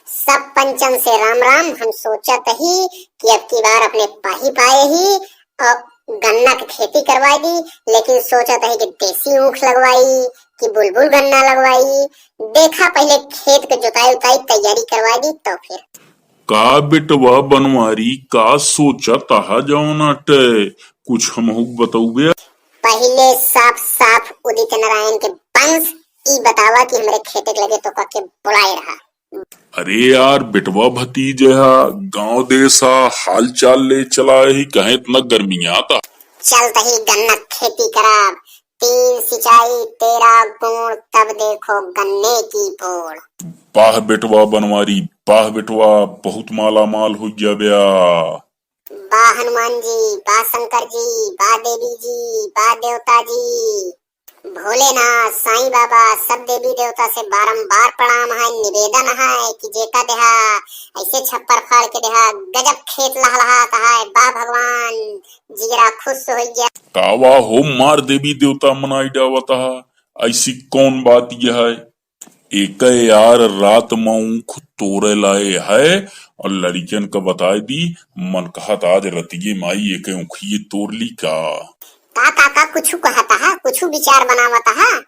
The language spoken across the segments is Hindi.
सब पंचम से राम राम। हम सोचत ही कि अब की बार अपने पाही पाए ही और गन्ना की खेती करवाई दी, लेकिन सोचत है कि देसी ऊख लगवाई कि बुलबुल गन्ना लगवाई। देखा पहले खेत के जुताई उताई तैयारी करवाई दी तो फिर का बेटवा बनवारी का सोचत हा जौनाटे कुछ हमहू बतौगे। पहले साफ साफ उदित नारायण के वंश ई बतावा कि हमरे खेते के लगे तो का के बुलाए रहा। अरे यार बेटवा भतीजे हा गांव देसा हाल चाल ले चला ही कहे इतना गर्मियां था। चलता ही गन्ना खेती कराब, 3 सिंचाई 13 गुण, तब देखो गन्ने की पोड़। पाह बेटवा बनवारी पाह बेटवा बहुत माला माल हो गया बया। बा हनुमान जी, बा शंकर जी, बा देवी जी, बा देवता जी, भोलेनाथ साईं बाबा सब देवी देवता से बारंबार प्रणाम है, निवेदन है कि जेका देहा ऐसे छप्पर फाड़ के देहा गजब खेत लहलहाता है। बा भगवान जीरा खुश हो गया। कावा हो मार देवी देवता मनाई जावता ऐसी कौन बात यह है। एक यार रात मऊख तोरे लाए है और लड़कियन का बताए दी मन कहत आज रतिये माई एक ऊखिए तोड़ ली का। काका कुछ कहता है, कुछ विचार बनावता है।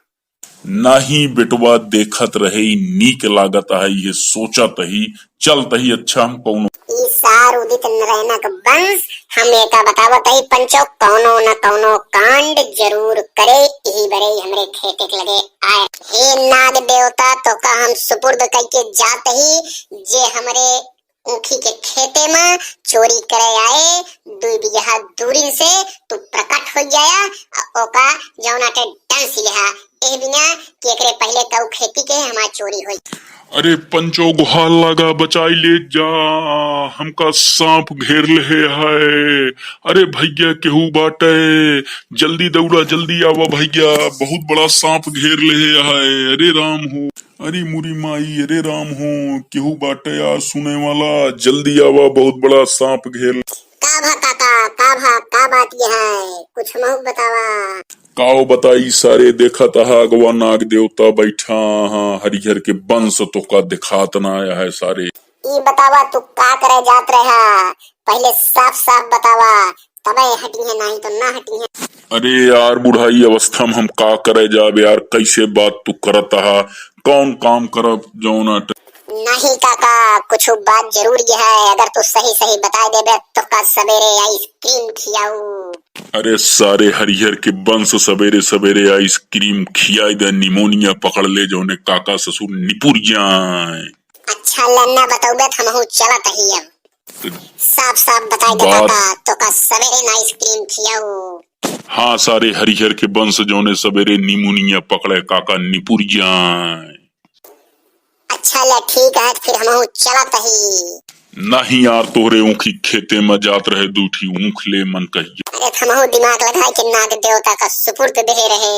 नहीं बेटवा देखत रहे नीक लागत है ये सोचत ही चलत ही अच्छा हम कौनो सार उदित नारायण का वंश हम एका बतावत है पंचो कौनो न कौनो कांड जरूर करे यही बरे हमरे खेते के लगे आए। हे नाग देवता तो का हम सुपुर्द करके जात ही जे हमरे ऊखी के खेते में चोरी करे आए 2 बीघा दूरी से तू प्रकट हो जाया ओका जौना के डांस लिहा ए बिना कि एकरे पहले कऊ खेती के हमार चोरी होई। अरे पंचो गुहार लगा बचाई ले जा हमका सांप घेर ले है। अरे भैया केहू बाटे जल्दी दौड़ा जल्दी आवा भैया बहुत बड़ा सांप घेर ले है। अरे राम हो अरे मुरी माई अरे राम हो केहू बाटे यार सुने वाला जल्दी आवा बहुत बड़ा सांप घेर। का भा काका का बात ये है कुछ महू बतावा। काओ बताई सारे देखा तहा अगवा नाग देवता बैठा हाँ हरिहर के वंश तो का दिखात ना आया है सारे। ई बतावा तू का करे जात रहा पहले साफ साफ बतावा तबे हटी है नहीं तो ना हटी है। अरे यार बुढ़ाई अवस्था में हम का करे जाब यार कैसे बात तू करत हा कौन काम करब जौना नहीं काका कुछ बात जरूर ये है अगर तू सही सही बता देबे तो का सवेरे आइसक्रीम खियाऊ। अरे सारे हरिहर के वंश सवेरे सवेरे आइसक्रीम खियाई दे निमोनिया पकड़ ले जौने काका ससुर निपुर जाए। अच्छा लन्ना बताऊबे हमहू चलत ही अब साफ साफ बताई दे काका तो का सवेरे ना आइसक्रीम खियाऊ। हाँ सारे हरिहर के वंश जौने सवेरे निमोनिया पकड़े काका निपुर जाए। अच्छा ले ठीक है फिर हमहू चलत ही। नहीं यार तोहरे ऊखी खेते में जात रहे दूठी ऊख ले मन कहिए। अरे हमहू दिमाग लगाए कि नाग देवता का सुपुर्द दे रहे।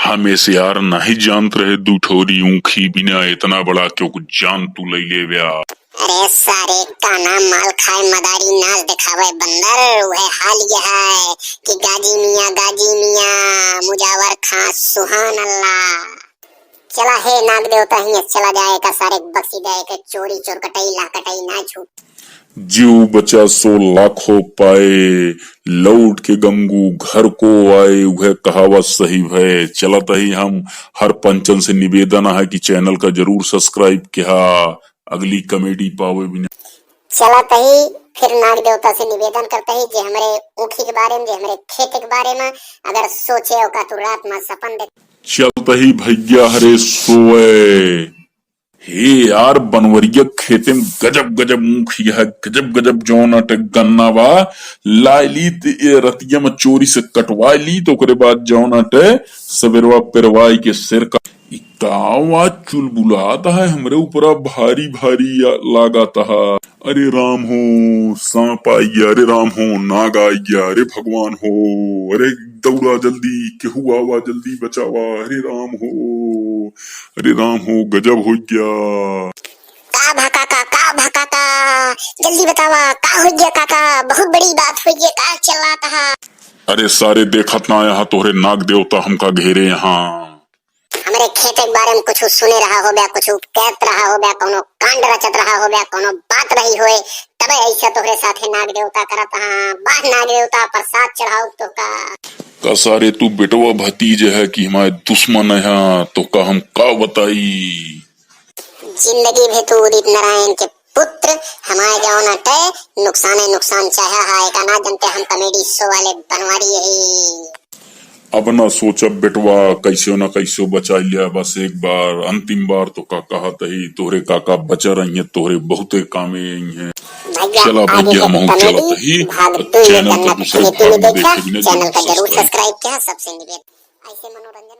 हमें से यार नहीं जानत रहे दूठोरी ऊखी बिना इतना बड़ा क्यों जान तू ले ले व्या। अरे सारे काना माल खाए मदारी नाच दिखावे बंदर वह हाल ये है कि गाजी मियाँ मुजावर खां सुहान अल्लाह। चला है नाग देवता ही चला जाए का सारे बक्सी दे के चोरी चोर कटाई ला कटाई ना छूट। जीव बचा सो लाखों पाए लौट के गंगू घर को आए वह कहावत सही है। चलता ही हम हर पंचन से निवेदन है कि चैनल का जरूर सब्सक्राइब किया अगली कॉमेडी पावे बिना। चलता ही फिर नाग देवता से निवेदन करते ही जे हमारे ऊखी के बारे में जे हमारे खेत के बारे में अगर सोचे का तू रात में सपन दे। चलता ही भैया हरे सोए हे यार बनवरिया खेते में गजब गजब ऊखी है गजब गजब जौन अटक गन्ना बा लाइली रतिया में चोरी से कटवा ली तो ओकरे बाद जौन अटे सवेरवा पेरवाई के सिर का कावा चुलबुलाता है हमरे ऊपर भारी भारी लगाता है। अरे राम हो सांप आई गया अरे राम हो नाग आई गया अरे भगवान हो अरे दौड़ा जल्दी केहू आवा जल्दी बचावा अरे राम हो गजब हो गया। का काका जल्दी बतावा का हो गया काका बहुत बड़ी बात हो गई का चल रहा था। अरे सारे देखत ना यहाँ तोहरे नाग देवता हमका घेरे यहाँ। हमारे खेत के बारे में कुछ सुने रहा हो बया, कुछ कहत रहा हो बया, कोनो कांड रचत रहा हो बया, कोनो बात रही होए, तबे ऐसा तोहरे साथे नाग देवता करत हाँ। बाह नाग देवता प्रसाद चढ़ाओ तो का सारे तू बेटवा भतीज है कि हमारे दुश्मन है, तो का हम का बताई। जिंदगी भी तू उदित नारायण के पुत्र हमारे गाँव नटे नुकसान चाहे हाय का ना जनते हम कॉमेडी शो वाले बनवारी यही। अब ना सोचा बेटवा कैसे न कैसे बचा लिया, बस एक बार अंतिम बार तो का कहत ही तोहरे काका बचा रही है, तोहरे बहुते कामे हैं। चला भैया हम चलत ही चैनल का दूसरे भाग में देखे चैनल का जरूर सब्सक्राइब किया। सबसे निवेदन ऐसे मनोरंजन